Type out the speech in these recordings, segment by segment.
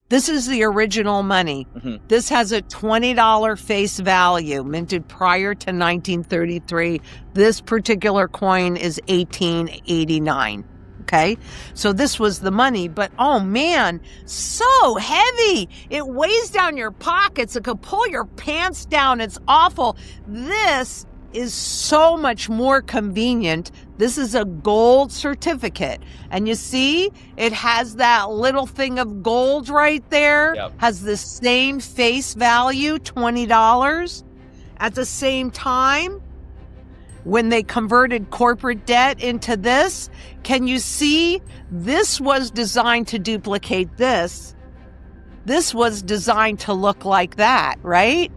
This is the original money. Mm-hmm. This has a $20 face value, minted prior to 1933. This particular coin is 1889. Okay, so this was the money, but oh man, so heavy. It weighs down your pockets. It could pull your pants down. It's awful. This is so much more convenient. This is a gold certificate. And you see, it has that little thing of gold right there. Yep. Has the same face value, $20. At the same time, when they converted corporate debt into this, can you see this was designed to duplicate this? This was designed to look like that, right?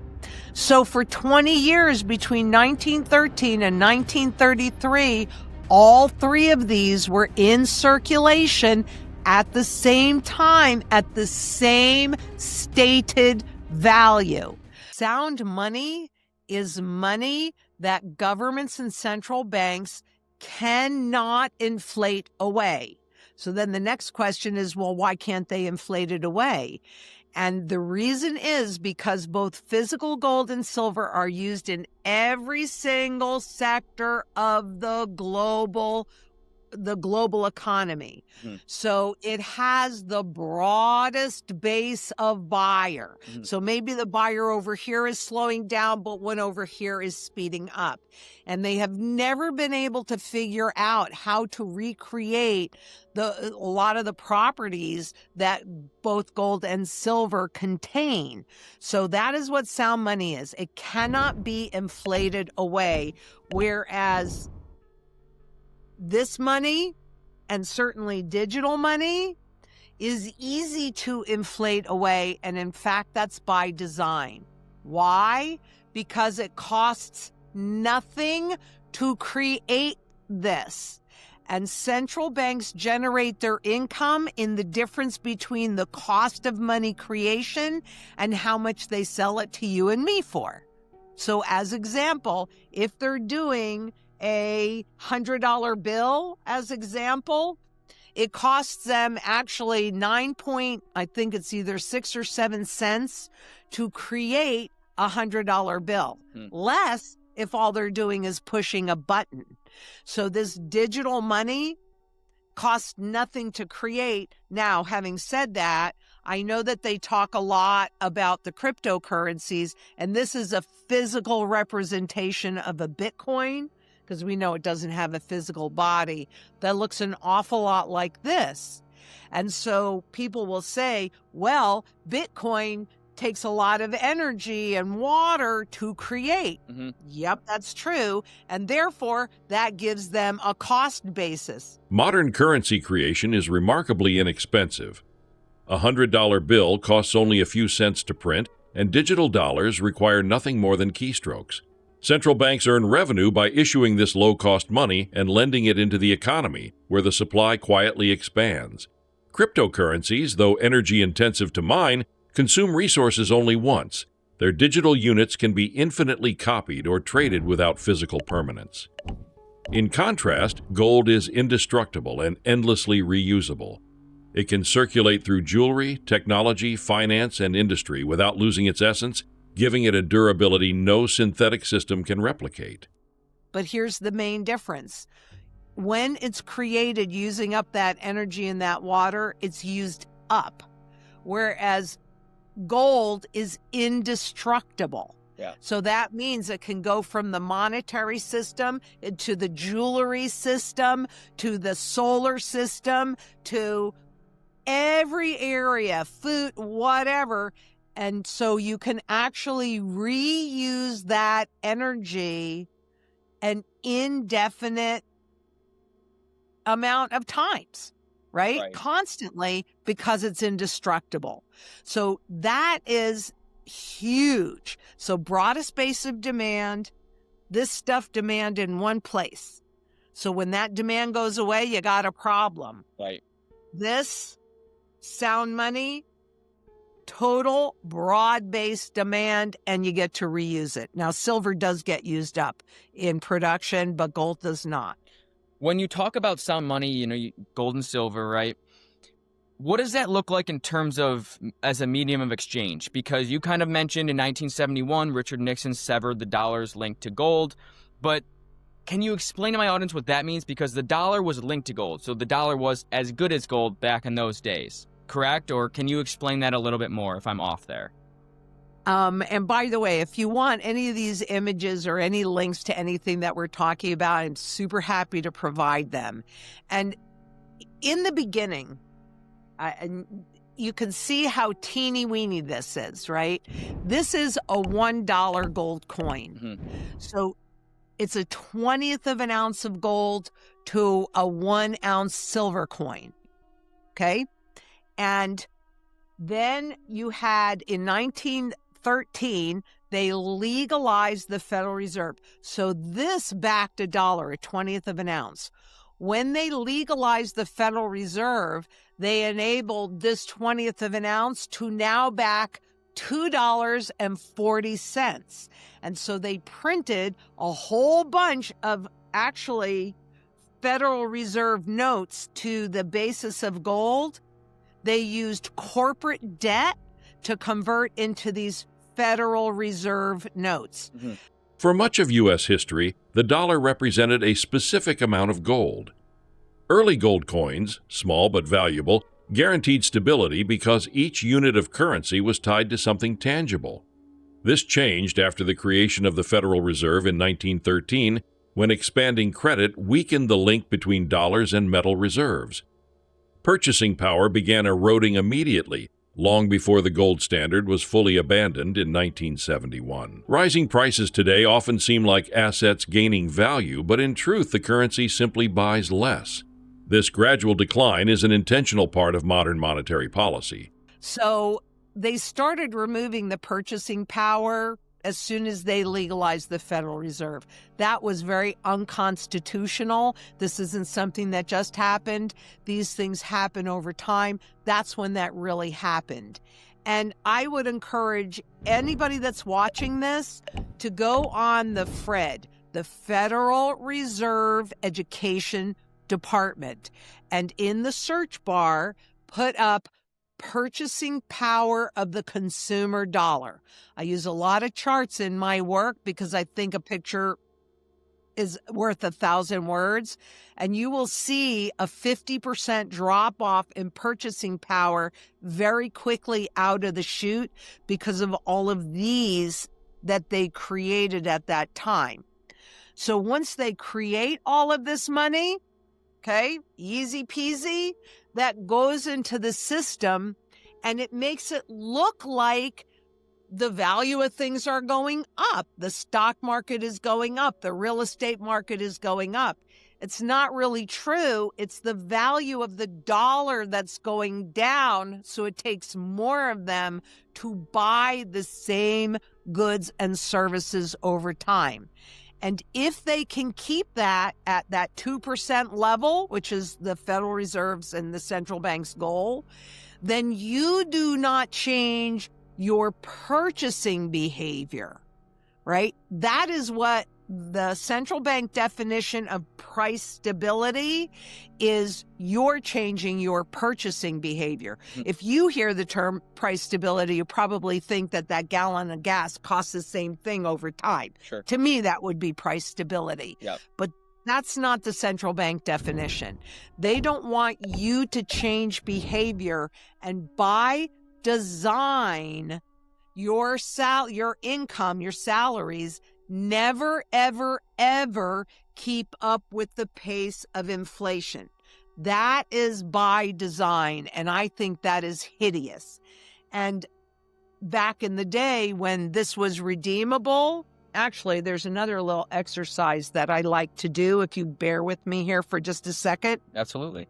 So for 20 years between 1913 and 1933, all three of these were in circulation at the same time, at the same stated value. Sound money is money that governments and central banks cannot inflate away. So then the next question is, well, why can't they inflate it away? And the reason is because both physical gold and silver are used in every single sector of the global economy. So it has the broadest base of buyer. So maybe the buyer over here is slowing down, but one over here is speeding up. And they have never been able to figure out how to recreate a lot of the properties that both gold and silver contain. So that is what sound money is. It cannot be inflated away, whereas this money, and certainly digital money, is easy to inflate away. And in fact, that's by design. Why? Because it costs nothing to create this. And central banks generate their income in the difference between the cost of money creation and how much they sell it to you and me for. So as example, if they're doing a $100 bill, as example, it costs them actually I think it's either 6 or 7 cents to create a $100 bill. Less if all they're doing is pushing a button. So this digital money costs nothing to create. Now, having said that, I know that they talk a lot about the cryptocurrencies, and this is a physical representation of a Bitcoin, because we know it doesn't have a physical body, that looks an awful lot like this. And so people will say, well, Bitcoin takes a lot of energy and water to create. Yep, that's true. And therefore, that gives them a cost basis. Modern currency creation is remarkably inexpensive. A $100 bill costs only a few cents to print, and digital dollars require nothing more than keystrokes. Central banks earn revenue by issuing this low-cost money and lending it into the economy, where the supply quietly expands. Cryptocurrencies, though energy-intensive to mine, consume resources only once. Their digital units can be infinitely copied or traded without physical permanence. In contrast, gold is indestructible and endlessly reusable. It can circulate through jewelry, technology, finance, and industry without losing its essence, giving it a durability no synthetic system can replicate. But here's the main difference. When it's created using up that energy in that water, it's used up. Whereas gold is indestructible. Yeah. So that means it can go from the monetary system to the jewelry system, to the solar system, to every area, food, whatever. And so you can actually reuse that energy an indefinite amount of times, right? Constantly, because it's indestructible. So that is huge. So broadest base of demand, this stuff demand in one place. So when that demand goes away, you got a problem. Right. This sound money, total broad-based demand, and you get to reuse it. Now, silver does get used up in production, but gold does not. When you talk about sound money, gold and silver, right? What does that look like in terms of as a medium of exchange? Because you kind of mentioned in 1971, Richard Nixon severed the dollar's link to gold. But can you explain to my audience what that means? Because the dollar was linked to gold. So the dollar was as good as gold back in those days, correct? Or can you explain that a little bit more if I'm off there? And by the way, if you want any of these images or any links to anything that we're talking about, I'm super happy to provide them. And in the beginning, and you can see how teeny weeny this is, right? This is a $1 gold coin. Mm-hmm. So it's a 20th of an ounce of gold to a 1 ounce silver coin. Okay. And then you had in 1913, they legalized the Federal Reserve. So this backed a dollar, a 20th of an ounce. When they legalized the Federal Reserve, they enabled this 20th of an ounce to now back $2.40. And so they printed a whole bunch of actually Federal Reserve notes to the basis of gold. They used corporate debt to convert into these Federal Reserve notes. Mm-hmm. For much of U.S. history, the dollar represented a specific amount of gold. Early gold coins, small but valuable, guaranteed stability because each unit of currency was tied to something tangible. This changed after the creation of the Federal Reserve in 1913, when expanding credit weakened the link between dollars and metal reserves. Purchasing power began eroding immediately, long before the gold standard was fully abandoned in 1971. Rising prices today often seem like assets gaining value, but in truth, the currency simply buys less. This gradual decline is an intentional part of modern monetary policy. So they started removing the purchasing power as soon as they legalized the Federal Reserve. That was very unconstitutional. This isn't something that just happened. These things happen over time. That's when that really happened. And I would encourage anybody that's watching this to go on the FRED, the Federal Reserve Education Department, and in the search bar, put up purchasing power of the consumer dollar. I use a lot of charts in my work because I think a picture is worth 1,000 words. And you will see a 50% drop off in purchasing power very quickly out of the chute because of all of these that they created at that time. So once they create all of this money, okay, easy peasy, that goes into the system and it makes it look like the value of things are going up. The stock market is going up. The real estate market is going up. It's not really true. It's the value of the dollar that's going down. So it takes more of them to buy the same goods and services over time. And if they can keep that at that 2% level, which is the Federal Reserve's and the central bank's goal, then you do not change your purchasing behavior, right? That is what the central bank definition of price stability is. You're changing your purchasing behavior. If you hear the term price stability, you probably think that that gallon of gas costs the same thing over time. Sure. To me, that would be price stability. Yep. But that's not the central bank definition. They don't want you to change behavior, and by design, your income, your salaries never, ever, ever keep up with the pace of inflation. That is by design, and I think that is hideous. And back in the day when this was redeemable, actually, there's another little exercise that I like to do, if you bear with me here for just a second. Absolutely.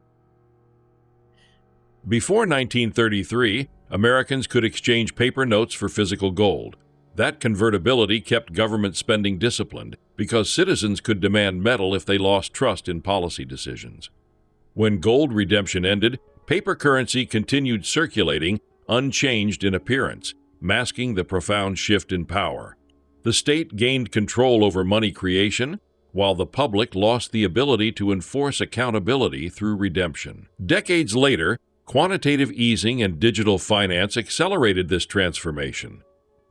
Before 1933, Americans could exchange paper notes for physical gold. That convertibility kept government spending disciplined because citizens could demand metal if they lost trust in policy decisions. When gold redemption ended, paper currency continued circulating, unchanged in appearance, masking the profound shift in power. The state gained control over money creation, while the public lost the ability to enforce accountability through redemption. Decades later, Quantitative easing and digital finance accelerated this transformation.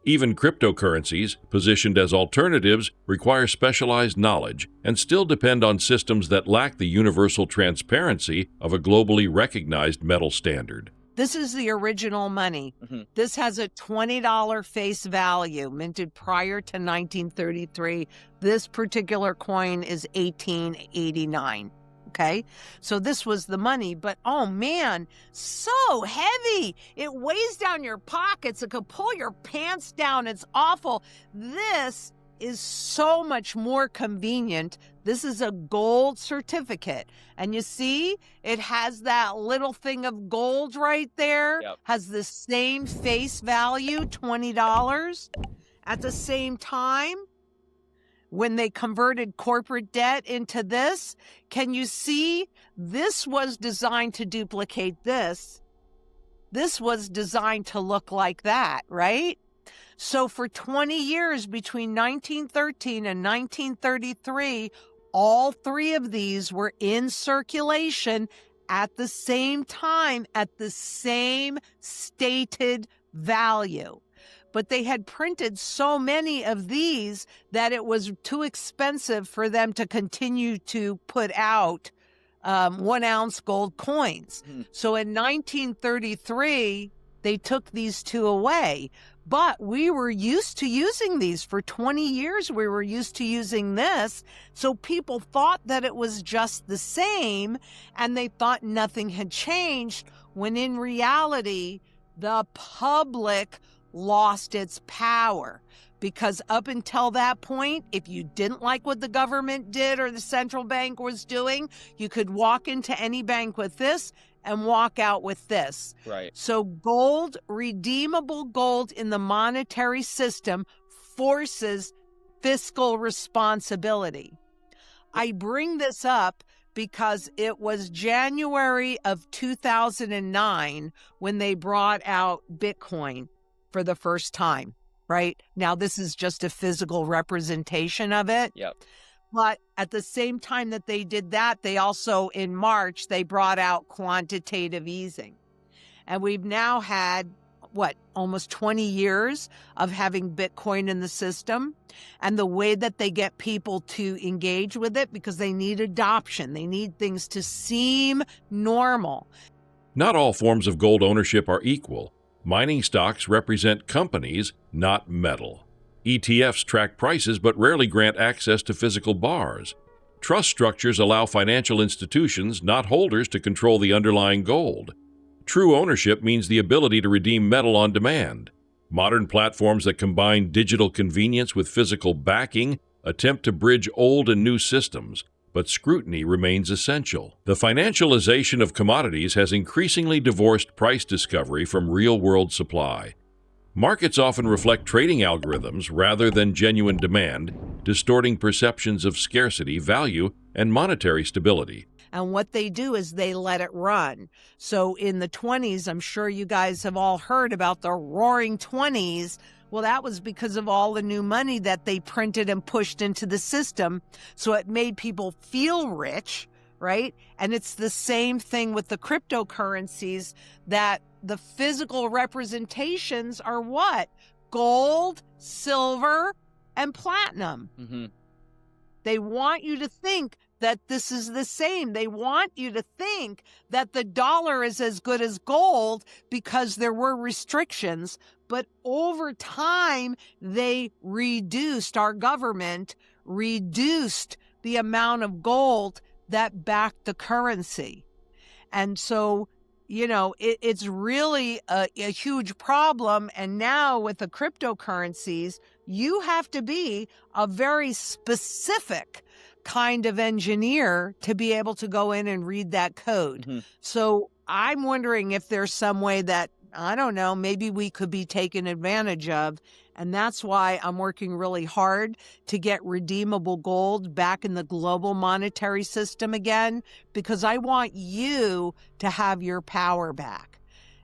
Even cryptocurrencies, positioned as alternatives, require specialized knowledge and still depend on systems that lack the universal transparency of a globally recognized metal standard. This is the original money. This has a $20 face value, minted prior to 1933. This particular coin is 1889. Okay, so this was the money, but oh man, so heavy. It weighs down your pockets. It could pull your pants down. It's awful. This is so much more convenient. This is a gold certificate. And you see, it has that little thing of gold right there. Yep. Has the same face value, $20. At the same time, when they converted corporate debt into this, can you see? This was designed to duplicate this. This was designed to look like that, right? So for 20 years, between 1913 and 1933, all three of these were in circulation at the same time, at the same stated value. But they had printed so many of these that it was too expensive for them to continue to put out 1 ounce gold coins. So in 1933, they took these two away. But we were used to using these for 20 years. We were used to using this. So people thought that it was just the same, and they thought nothing had changed, when in reality, the public lost its power. Because up until that point, if you didn't like what the government did or the central bank was doing, you could walk into any bank with this and walk out with this. Right. So gold, redeemable gold in the monetary system, forces fiscal responsibility. I bring this up because it was January of 2009 when they brought out Bitcoin for the first time, right? Now, this is just a physical representation of it. Yep. But at the same time that they did that, they also, in March, they brought out quantitative easing. And we've now had, almost 20 years of having Bitcoin in the system. And the way that they get people to engage with it, because they need adoption. They need things to seem normal. Not all forms of gold ownership are equal. Mining stocks represent companies, not metal. ETFs track prices but rarely grant access to physical bars. Trust structures allow financial institutions, not holders, to control the underlying gold. True ownership means the ability to redeem metal on demand. Modern platforms that combine digital convenience with physical backing attempt to bridge old and new systems, but scrutiny remains essential. The financialization of commodities has increasingly divorced price discovery from real-world supply. Markets often reflect trading algorithms rather than genuine demand, distorting perceptions of scarcity, value, and monetary stability. And what they do is they let it run. So in the 20s, I'm sure you guys have all heard about the roaring 20s. Well, that was because of all the new money that they printed and pushed into the system. So it made people feel rich, right? And it's the same thing with the cryptocurrencies, that the physical representations are what? Gold, silver, and platinum. Mm-hmm. They want you to think that this is the same. They want you to think that the dollar is as good as gold because there were restrictions. But over time, our government reduced the amount of gold that backed the currency. And so, it's really a huge problem. And now with the cryptocurrencies, you have to be a very specific kind of engineer to be able to go in and read that code. Mm-hmm. So I'm wondering if there's some way that, I don't know, maybe we could be taken advantage of. And that's why I'm working really hard to get redeemable gold back in the global monetary system again, because I want you to have your power back.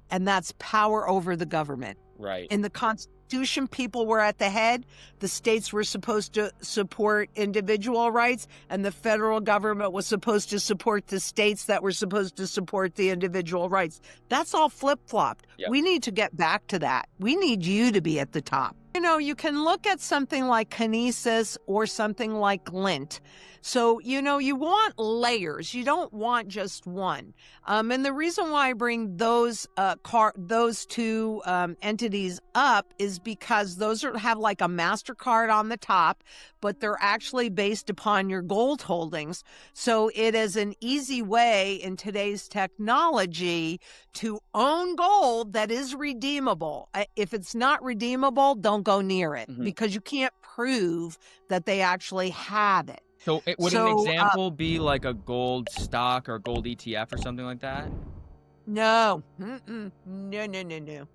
And that's power over the government. Right. In the Constitution, people were at the head. The states were supposed to support individual rights, and the federal government was supposed to support the states that were supposed to support the individual rights. That's all flip-flopped. Yep. We need to get back to that. We need you to be at the top. You know, you can look at something like kinesis or something like lint. So, you know, you want layers. You don't want just one. And the reason why I bring those two entities up is because those have like a MasterCard on the top, but they're actually based upon your gold holdings. So it is an easy way in today's technology to own gold that is redeemable. If it's not redeemable, don't go near it because you can't prove that they actually have it. So would an example be like a gold stock or gold ETF or something like that? No. No.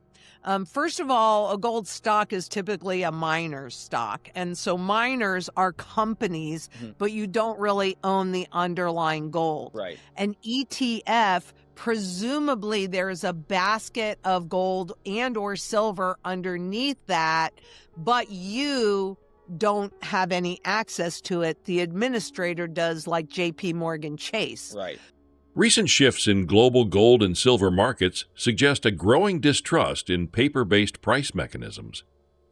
First of all, a gold stock is typically a miner's stock. And so miners are companies, but you don't really own the underlying gold. Right. An ETF, presumably there's a basket of gold and or silver underneath that, but you don't have any access to it. The administrator does, like JP Morgan Chase. Right. Recent shifts in global gold and silver markets suggest a growing distrust in paper-based price mechanisms.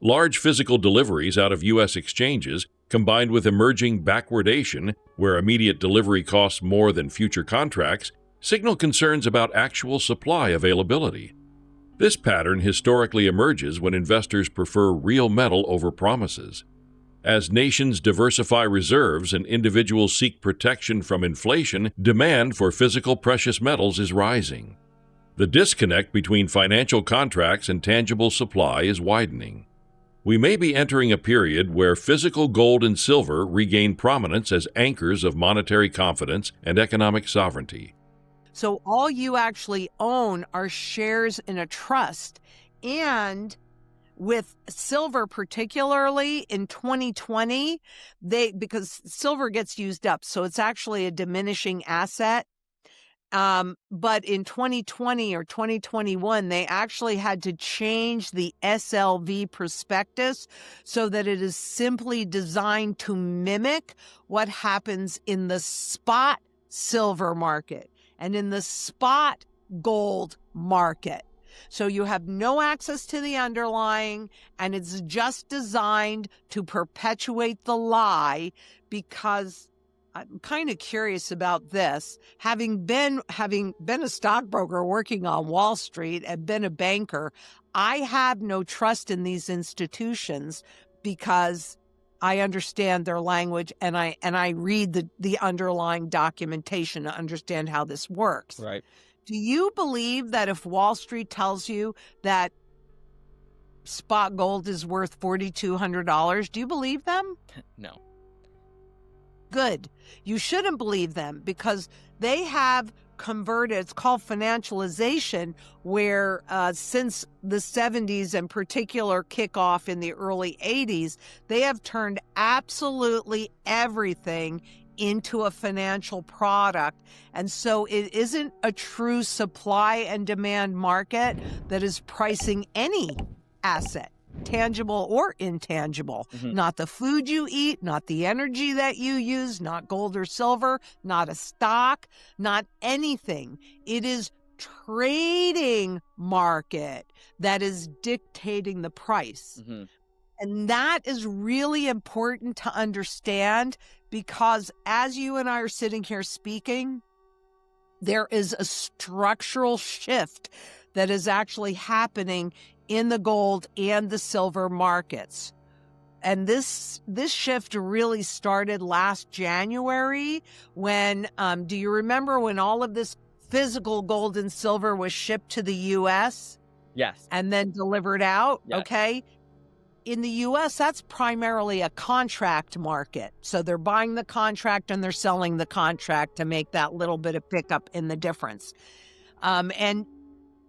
Large physical deliveries out of U.S. exchanges, combined with emerging backwardation, where immediate delivery costs more than future contracts, signal concerns about actual supply availability. This pattern historically emerges when investors prefer real metal over promises. As nations diversify reserves and individuals seek protection from inflation, demand for physical precious metals is rising. The disconnect between financial contracts and tangible supply is widening. We may be entering a period where physical gold and silver regain prominence as anchors of monetary confidence and economic sovereignty. So all you actually own are shares in a trust. And with silver, particularly in 2020, because silver gets used up, so it's actually a diminishing asset. But in 2020 or 2021, they actually had to change the SLV prospectus so that it is simply designed to mimic what happens in the spot silver market and in the spot gold market. So you have no access to the underlying, and it's just designed to perpetuate the lie, because I'm kind of curious about this. Having been a stockbroker working on Wall Street and been a banker, I have no trust in these institutions because I understand their language and I read the underlying documentation to understand how this works. Right. Do you believe that if Wall Street tells you that spot gold is worth $4,200, do you believe them? No. Good. You shouldn't believe them because they have converted, it's called financialization, where since the 70s and particular kickoff in the early 80s, they have turned absolutely everything into a financial product. And so it isn't a true supply and demand market that is pricing any asset, tangible or intangible. Not the food you eat, not the energy that you use, not gold or silver, not a stock, not anything. It is trading market that is dictating the price. And that is really important to understand, because as you and I are sitting here speaking, there is a structural shift that is actually happening in the gold and the silver markets. And this shift really started last January when, do you remember when all of this physical gold and silver was shipped to the U.S.? Yes. And then delivered out? Yes. Okay. In the U.S., that's primarily a contract market. So they're buying the contract and they're selling the contract to make that little bit of pickup in the difference. And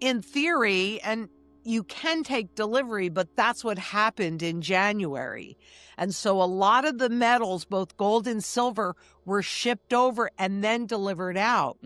in theory, and you can take delivery, but that's what happened in January. And so a lot of the metals, both gold and silver, were shipped over and then delivered out.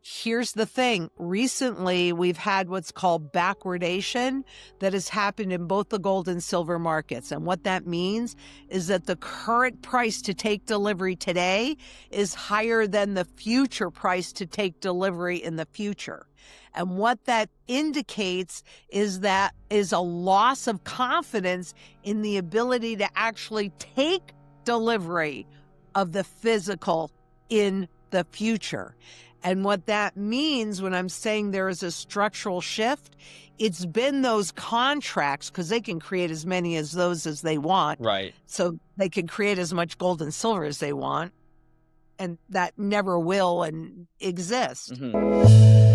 here's the thing. Recently, we've had what's called backwardation that has happened in both the gold and silver markets. And what that means is that the current price to take delivery today is higher than the future price to take delivery in the future. And what that indicates is that is a loss of confidence in the ability to actually take delivery of the physical in the future. And what that means when I'm saying there is a structural shift, it's been those contracts, because they can create as many as those as they want. Right. So they can create as much gold and silver as they want. And that never will and exist. Mm-hmm.